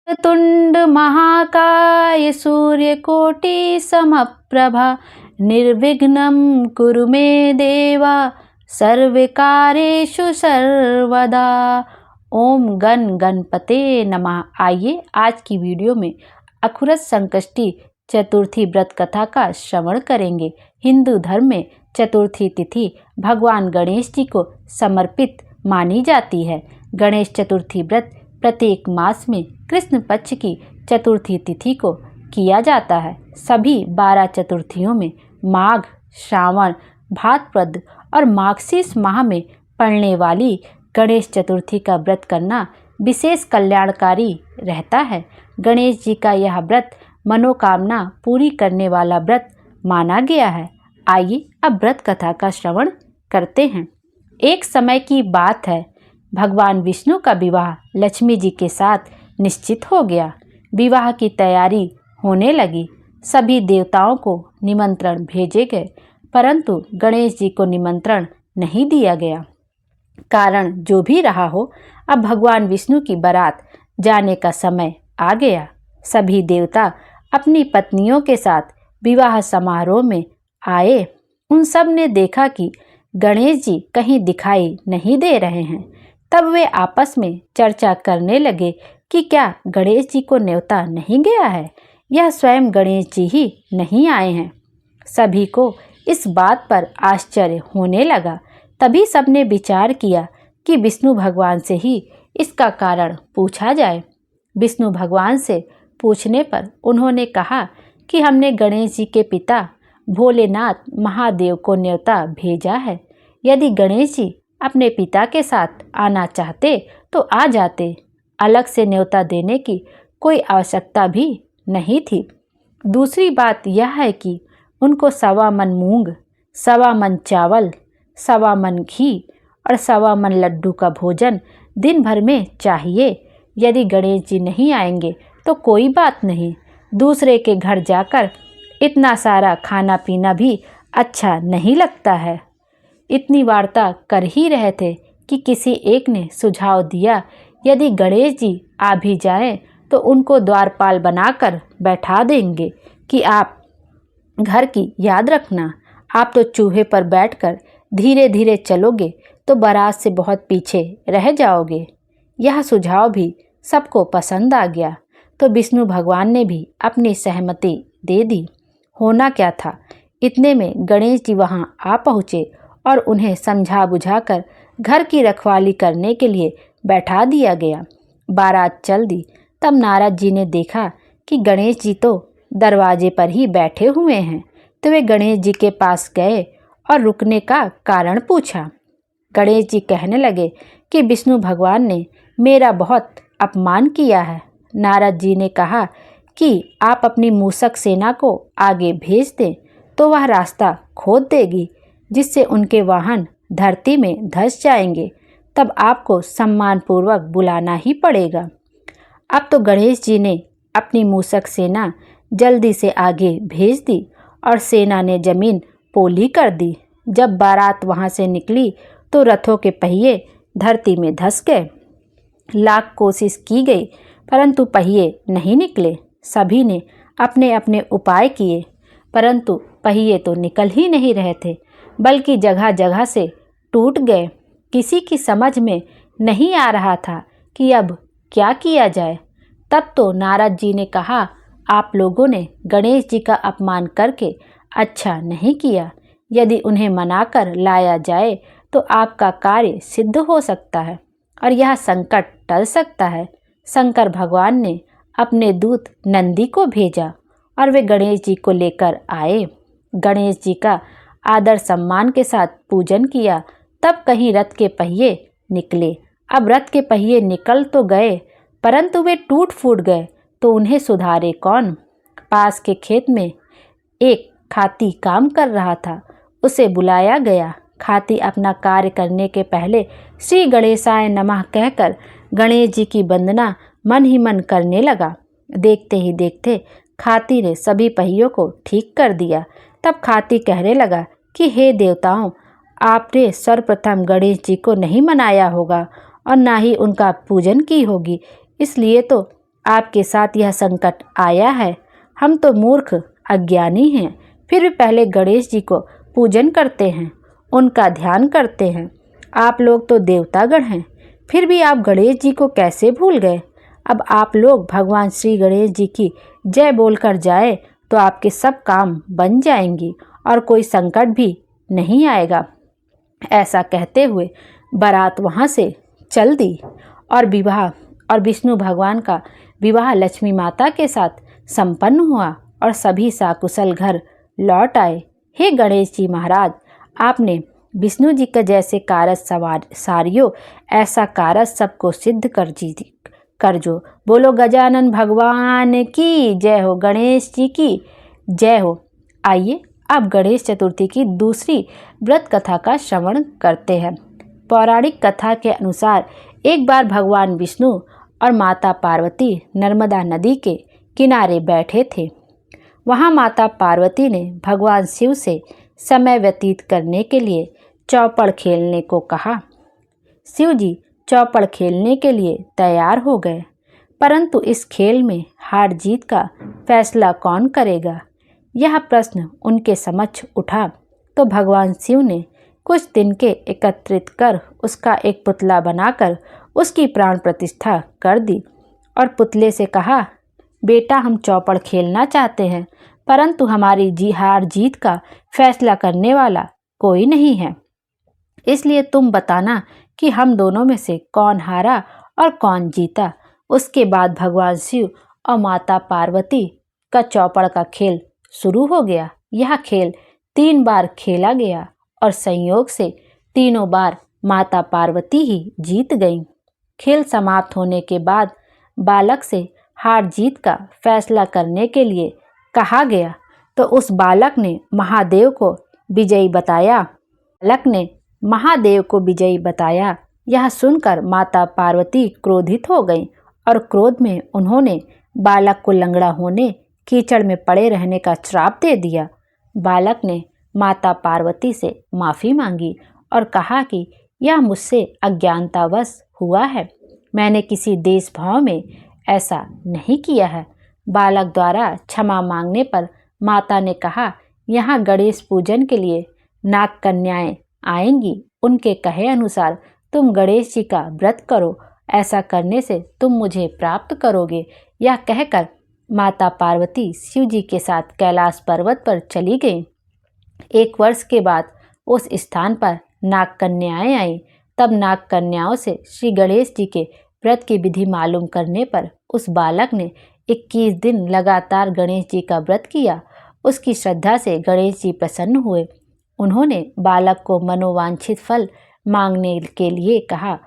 तुंड महाकाय सूर्यकोटि समप्रभा निर्विघ्नं कुरु मे देवा सर्वकार्येषु सर्वदा। ओम गण गणपते नमः। आइए आज की वीडियो में अखुरस संकष्टी चतुर्थी व्रत कथा का श्रवण करेंगे। हिंदू धर्म में चतुर्थी तिथि भगवान गणेश जी को समर्पित मानी जाती है। गणेश चतुर्थी व्रत प्रत्येक मास में कृष्ण पक्ष की चतुर्थी तिथि को किया जाता है। सभी 12 चतुर्थियों में माघ, श्रावण, भाद्रपद और मार्गशीर्ष माह में पड़ने वाली गणेश चतुर्थी का व्रत करना विशेष कल्याणकारी रहता है। गणेश जी का यह व्रत मनोकामना पूरी करने वाला व्रत माना गया है। आइए अब व्रत कथा का श्रवण करते हैं। एक समय की बात है, भगवान विष्णु का विवाह लक्ष्मी जी के साथ निश्चित हो गया। विवाह की तैयारी होने लगी। सभी देवताओं को निमंत्रण भेजे गए, परंतु गणेश जी को निमंत्रण नहीं दिया गया। कारण जो भी रहा हो, अब भगवान विष्णु की बारात जाने का समय आ गया। सभी देवता अपनी पत्नियों के साथ विवाह समारोह में आए। उन सब ने देखा कि गणेश जी कहीं दिखाई नहीं दे रहे हैं। तब वे आपस में चर्चा करने लगे कि क्या गणेश जी को न्योता नहीं गया है, यह स्वयं गणेश जी ही नहीं आए हैं। सभी को इस बात पर आश्चर्य होने लगा। तभी सबने विचार किया कि विष्णु भगवान से ही इसका कारण पूछा जाए। विष्णु भगवान से पूछने पर उन्होंने कहा कि हमने गणेश जी के पिता भोलेनाथ महादेव को न्योता भेजा है। यदि गणेश जी अपने पिता के साथ आना चाहते तो आ जाते। अलग से न्योता देने की कोई आवश्यकता भी नहीं थी। दूसरी बात यह है कि उनको 1.25 मन मूंग, 1.25 मन चावल, 1.25 मन घी और 1.25 मन लड्डू का भोजन दिन भर में चाहिए। यदि गणेश जी नहीं आएंगे तो कोई बात नहीं, दूसरे के घर जाकर इतना सारा खाना पीना भी अच्छा नहीं लगता है। इतनी वार्ता कर ही रहे थे कि किसी एक ने सुझाव दिया, यदि गणेश जी आ भी जाएं तो उनको द्वारपाल बनाकर बैठा देंगे कि आप घर की याद रखना। आप तो चूहे पर बैठकर धीरे धीरे चलोगे तो बारात से बहुत पीछे रह जाओगे। यह सुझाव भी सबको पसंद आ गया, तो विष्णु भगवान ने भी अपनी सहमति दे दी। होना क्या था, इतने में गणेश जी वहां आ पहुँचे और उन्हें समझा बुझाकर घर की रखवाली करने के लिए बैठा दिया गया। बारात चल दी। तब नारद जी ने देखा कि गणेश जी तो दरवाजे पर ही बैठे हुए हैं, तो वे गणेश जी के पास गए और रुकने का कारण पूछा। गणेश जी कहने लगे कि विष्णु भगवान ने मेरा बहुत अपमान किया है। नारद जी ने कहा कि आप अपनी मूषक सेना को आगे भेज दें तो वह रास्ता खोद देगी, जिससे उनके वाहन धरती में धंस जाएंगे। तब आपको सम्मानपूर्वक बुलाना ही पड़ेगा। अब तो गणेश जी ने अपनी मूषक सेना जल्दी से आगे भेज दी और सेना ने जमीन पोली कर दी। जब बारात वहां से निकली तो रथों के पहिए धरती में धंस गए। लाख कोशिश की गई, परंतु पहिए नहीं निकले। सभी ने अपने अपने उपाय किए, परंतु पहिए तो निकल ही नहीं रहे थे, बल्कि जगह जगह से टूट गए। किसी की समझ में नहीं आ रहा था कि अब क्या किया जाए। तब तो नारद जी ने कहा, आप लोगों ने गणेश जी का अपमान करके अच्छा नहीं किया। यदि उन्हें मनाकर लाया जाए तो आपका कार्य सिद्ध हो सकता है और यह संकट टल सकता है। शंकर भगवान ने अपने दूत नंदी को भेजा और वे गणेश जी को लेकर आए। गणेश जी का आदर सम्मान के साथ पूजन किया। तब कहीं रथ के पहिए निकले। अब रथ के पहिए निकल तो गए, परंतु वे टूट फूट गए, तो उन्हें सुधारे कौन। पास के खेत में एक खाती काम कर रहा था, उसे बुलाया गया। खाती अपना कार्य करने के पहले श्री गणेशाय नमः कहकर गणेश जी की वंदना मन ही मन करने लगा। देखते ही देखते खाती ने सभी पहियों को ठीक कर दिया। तब खाती कहने लगा कि हे देवताओं, आपने सर्वप्रथम गणेश जी को नहीं मनाया होगा और ना ही उनका पूजन की होगी, इसलिए तो आपके साथ यह संकट आया है। हम तो मूर्ख अज्ञानी हैं, फिर भी पहले गणेश जी को पूजन करते हैं, उनका ध्यान करते हैं। आप लोग तो देवतागण हैं, फिर भी आप गणेश जी को कैसे भूल गए? अब आप लोग भगवान श्री गणेश जी की जय बोलकर जाए तो आपके सब काम बन जाएंगी और कोई संकट भी नहीं आएगा। ऐसा कहते हुए बारात वहाँ से चल दी और विष्णु भगवान का विवाह लक्ष्मी माता के साथ संपन्न हुआ और सभी साकुशल घर लौट आए। हे गणेश जी महाराज, आपने विष्णु जी का जैसे कारज सारियो ऐसा कारज सबको सिद्ध कर जो। बोलो गजानन भगवान की जय हो, गणेश जी की जय हो। आइए अब गणेश चतुर्थी की दूसरी व्रत कथा का श्रवण करते हैं। पौराणिक कथा के अनुसार एक बार भगवान विष्णु और माता पार्वती नर्मदा नदी के किनारे बैठे थे। वहाँ माता पार्वती ने भगवान शिव से समय व्यतीत करने के लिए चौपड़ खेलने को कहा। शिव जी चौपड़ खेलने के लिए तैयार हो गए, परंतु इस खेल में हार जीत का फैसला कौन करेगा, यह प्रश्न उनके समक्ष उठा तो भगवान शिव ने कुछ दिन के एकत्रित कर उसका एक पुतला बनाकर उसकी प्राण प्रतिष्ठा कर दी और पुतले से कहा, बेटा हम चौपड़ खेलना चाहते हैं, परंतु हमारी हार जीत का फैसला करने वाला कोई नहीं है, इसलिए तुम बताना कि हम दोनों में से कौन हारा और कौन जीता। उसके बाद भगवान शिव और माता पार्वती का चौपड़ का खेल शुरू हो गया। यह खेल 3 बार खेला गया और संयोग से तीनों बार माता पार्वती ही जीत गईं। खेल समाप्त होने के बाद बालक से हार जीत का फैसला करने के लिए कहा गया तो उस बालक ने महादेव को विजयी बताया। यह सुनकर माता पार्वती क्रोधित हो गईं और क्रोध में उन्होंने बालक को लंगड़ा होने, कीचड़ में पड़े रहने का श्राप दे दिया। बालक ने माता पार्वती से माफ़ी मांगी और कहा कि यह मुझसे अज्ञानतावश हुआ है, मैंने किसी देश भाव में ऐसा नहीं किया है। बालक द्वारा क्षमा मांगने पर माता ने कहा, यहाँ गणेश पूजन के लिए नाग कन्याएं आएंगी, उनके कहे अनुसार तुम गणेश जी का व्रत करो, ऐसा करने से तुम मुझे प्राप्त करोगे। यह कहकर माता पार्वती शिव जी के साथ कैलाश पर्वत पर चली गईं। 1 वर्ष के बाद उस स्थान पर नाग कन्याएं आईं। तब नाग कन्याओं से श्री गणेश जी के व्रत की विधि मालूम करने पर उस बालक ने 21 दिन लगातार गणेश जी का व्रत किया। उसकी श्रद्धा से गणेश जी प्रसन्न हुए। उन्होंने बालक को मनोवांछित फल मांगने के लिए कहा।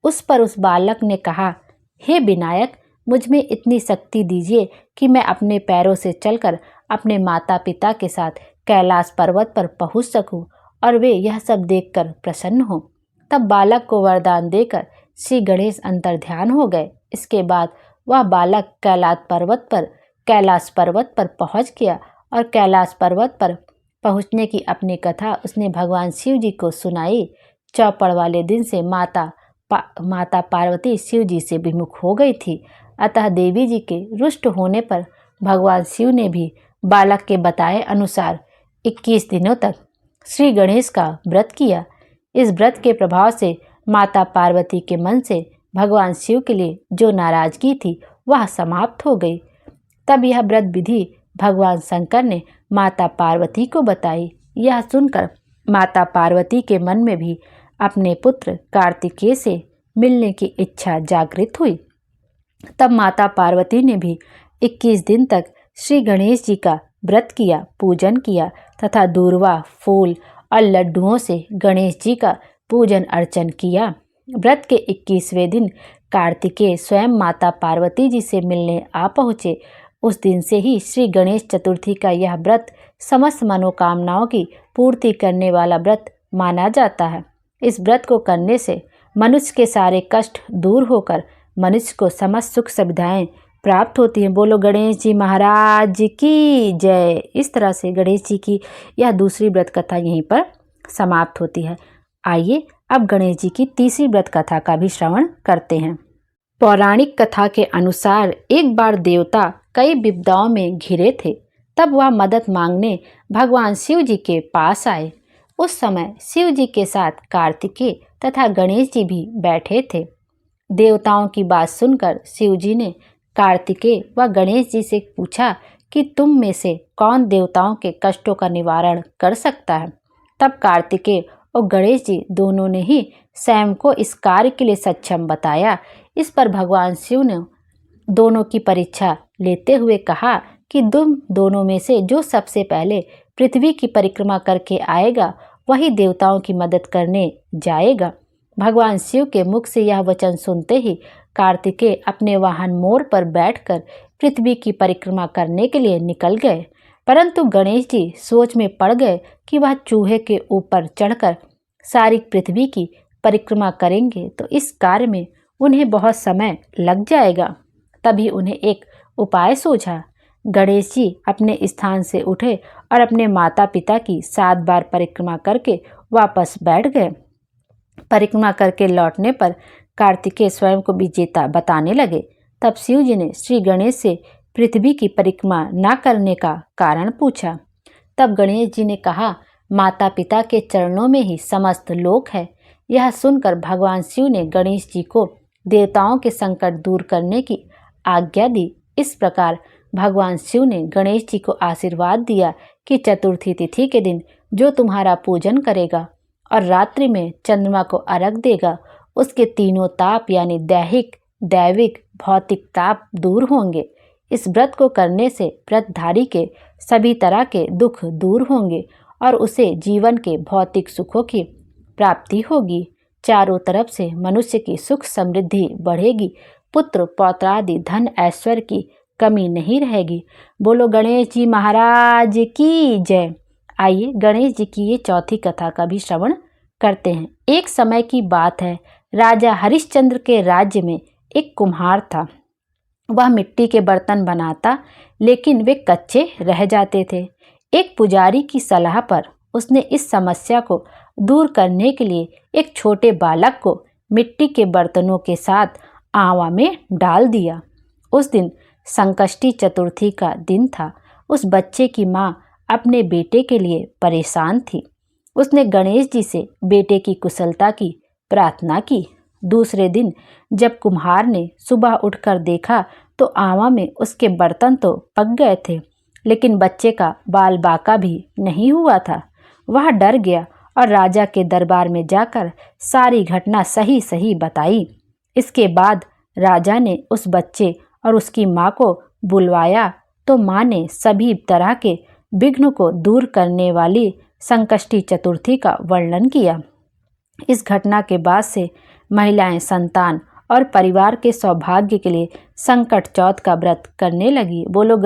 उस पर उस बालक ने कहा, हे विनायक, मुझ में इतनी शक्ति दीजिए कि मैं अपने पैरों से चलकर अपने माता पिता के साथ कैलाश पर्वत पर पहुंच सकूं और वे यह सब देखकर प्रसन्न हों। तब बालक को वरदान देकर श्री गणेश अंतर्ध्यान हो गए। इसके बाद वह बालक कैलाश पर्वत पर पहुंच गया और कैलाश पर्वत पर पहुंचने की अपनी कथा उसने भगवान शिव जी को सुनाई। चौपड़ वाले दिन से माता पार्वती शिव जी से विमुख हो गई थी, अतः देवी जी के रुष्ट होने पर भगवान शिव ने भी बालक के बताए अनुसार 21 दिनों तक श्री गणेश का व्रत किया। इस व्रत के प्रभाव से माता पार्वती के मन से भगवान शिव के लिए जो नाराजगी थी वह समाप्त हो गई। तब यह व्रत विधि भगवान शंकर ने माता पार्वती को बताई। यह सुनकर माता पार्वती के मन में भी अपने पुत्र कार्तिकेय से मिलने की इच्छा जागृत हुई। तब माता पार्वती ने भी 21 दिन तक श्री गणेश जी का व्रत किया, पूजन किया तथा दूर्वा, फूल और लड्डुओं से गणेश जी का पूजन अर्चन किया। व्रत के 21वें दिन कार्तिकेय स्वयं माता पार्वती जी से मिलने आ पहुँचे। उस दिन से ही श्री गणेश चतुर्थी का यह व्रत समस्त मनोकामनाओं की पूर्ति करने वाला व्रत माना जाता है। इस व्रत को करने से मनुष्य के सारे कष्ट दूर होकर मनुष्य को समस्त सुख सुविधाएं प्राप्त होती हैं। बोलो गणेश जी महाराज की जय। इस तरह से गणेश जी की यह दूसरी व्रत कथा यहीं पर समाप्त होती है। आइए अब गणेश जी की तीसरी व्रत कथा का भी श्रवण करते हैं। पौराणिक कथा के अनुसार एक बार देवता कई विपदाओं में घिरे थे। तब वह मदद मांगने भगवान शिव जी के पास आए। उस समय शिव जी के साथ कार्तिकेय तथा गणेश जी भी बैठे थे। देवताओं की बात सुनकर शिव जी ने कार्तिकेय व गणेश जी से पूछा कि तुम में से कौन देवताओं के कष्टों का निवारण कर सकता है। तब कार्तिकेय और गणेश जी दोनों ने ही स्वयं को इस कार्य के लिए सक्षम बताया। इस पर भगवान शिव ने दोनों की परीक्षा लेते हुए कहा कि तुम दोनों में से जो सबसे पहले पृथ्वी की परिक्रमा करके आएगा वही देवताओं की मदद करने जाएगा। भगवान शिव के मुख से यह वचन सुनते ही कार्तिकेय अपने वाहन मोर पर बैठकर पृथ्वी की परिक्रमा करने के लिए निकल गए। परंतु गणेश जी सोच में पड़ गए कि वह चूहे के ऊपर चढ़कर सारी पृथ्वी की परिक्रमा करेंगे तो इस कार्य में उन्हें बहुत समय लग जाएगा। तभी उन्हें एक उपाय सूझा। गणेश जी अपने स्थान से उठे और अपने माता पिता की 7 बार परिक्रमा करके वापस बैठ गए। परिक्रमा करके लौटने पर कार्तिकेय स्वयं को विजेता बताने लगे। तब शिव जी ने श्री गणेश से पृथ्वी की परिक्रमा न करने का कारण पूछा। तब गणेश जी ने कहा, माता पिता के चरणों में ही समस्त लोक है। यह सुनकर भगवान शिव ने गणेश जी को देवताओं के संकट दूर करने की आज्ञा दी। इस प्रकार भगवान शिव ने गणेश जी को आशीर्वाद दिया कि चतुर्थी तिथि के दिन जो तुम्हारा पूजन करेगा और रात्रि में चंद्रमा को अर्घ देगा उसके तीनों ताप यानी दैहिक, दैविक, भौतिक ताप दूर होंगे। इस व्रत को करने से व्रतधारी के सभी तरह के दुख दूर होंगे और उसे जीवन के भौतिक सुखों की प्राप्ति होगी। चारों तरफ से मनुष्य की सुख समृद्धि बढ़ेगी। पुत्र पौत्रादि धन ऐश्वर्य की कमी नहीं रहेगी। बोलो गणेश जी महाराज की जय। आइए गणेश जी की ये चौथी कथा का भी श्रवण करते हैं। एक समय की बात है, राजा हरिश्चंद्र के राज्य में एक कुम्हार था। वह मिट्टी के बर्तन बनाता लेकिन वे कच्चे रह जाते थे। एक पुजारी की सलाह पर उसने इस समस्या को दूर करने के लिए एक छोटे बालक को मिट्टी के बर्तनों के साथ आवा में डाल दिया। उस दिन संकष्टी चतुर्थी का दिन था। उस बच्चे की माँ अपने बेटे के लिए परेशान थी। उसने गणेश जी से बेटे की कुशलता की प्रार्थना की। दूसरे दिन जब कुम्हार ने सुबह उठकर देखा तो आवा में उसके बर्तन तो पक गए थे लेकिन बच्चे का बाल बाका भी नहीं हुआ था। वह डर गया और राजा के दरबार में जाकर सारी घटना सही सही बताई। इसके बाद राजा ने उस बच्चे और उसकी माँ को बुलवाया तो माँ ने सभी तरह के विघ्न को दूर करने वाली संकष्टी चतुर्थी का वर्णन किया। इस घटना के बाद से महिलाएं संतान और परिवार के सौभाग्य के लिए संकट चौथ का व्रत करने लगी। बोलो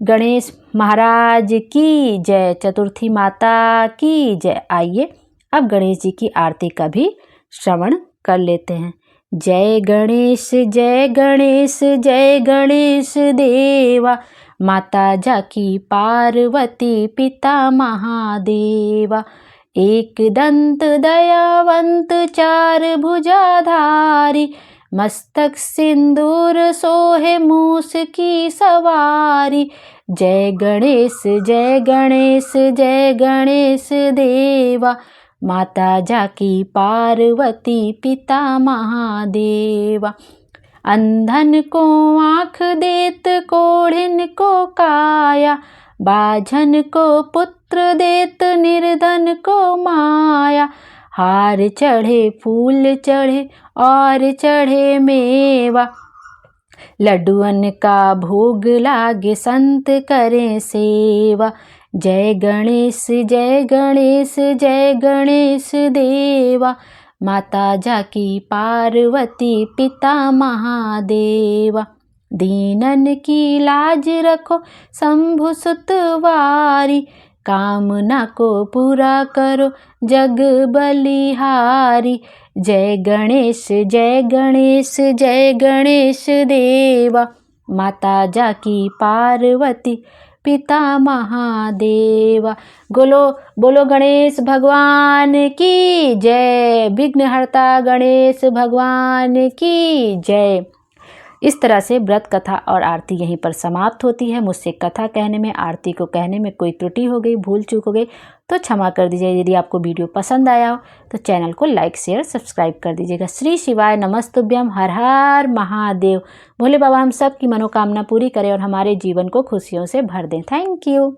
गणेश महाराज की जय, चतुर्थी माता की जय। आइए अब गणेश जी की आरती का भी श्रवण कर लेते हैं। जय गणेश जय गणेश जय गणेश देवा, माता जाकी पार्वती पिता महादेवा। एक दंत दयावंत चार भुजाधारी, मस्तक सिंदूर सोहे मूस की सवारी। जय गणेश जय गणेश जय गणेश देवा, माता जाकी पार्वती पिता महादेवा। अंधन को आँख देत कोढ़िन को काया, बाझन को पुत्र देत निर्धन को माया। हार चढ़े फूल चढ़े और चढ़े मेवा, लड्डुअन का भोग लागे संत करें सेवा। जय गणेश जय गणेश जय गणेश देवा, माता जाकी पार्वती पिता महादेवा। दीनन की लाज रखो शंभु सुतवारी, कामना को पूरा करो जग बलिहारी। जय गणेश जय गणेश जय गणेश देवा, माता जाकी पार्वती पिता महादेवा। बोलो गणेश भगवान की जय। विघ्नहर्ता गणेश भगवान की जय। इस तरह से व्रत कथा और आरती यहीं पर समाप्त होती है। मुझसे कथा कहने में, आरती को कहने में कोई त्रुटि हो गई, भूल चूक हो गई तो क्षमा कर दीजिए। यदि आपको वीडियो पसंद आया हो तो चैनल को लाइक शेयर सब्सक्राइब कर दीजिएगा। श्री शिवाय नमस्तुभ्यम। हर हर महादेव। भोले बाबा हम सब की मनोकामना पूरी करें और हमारे जीवन को खुशियों से भर दें। Thank you.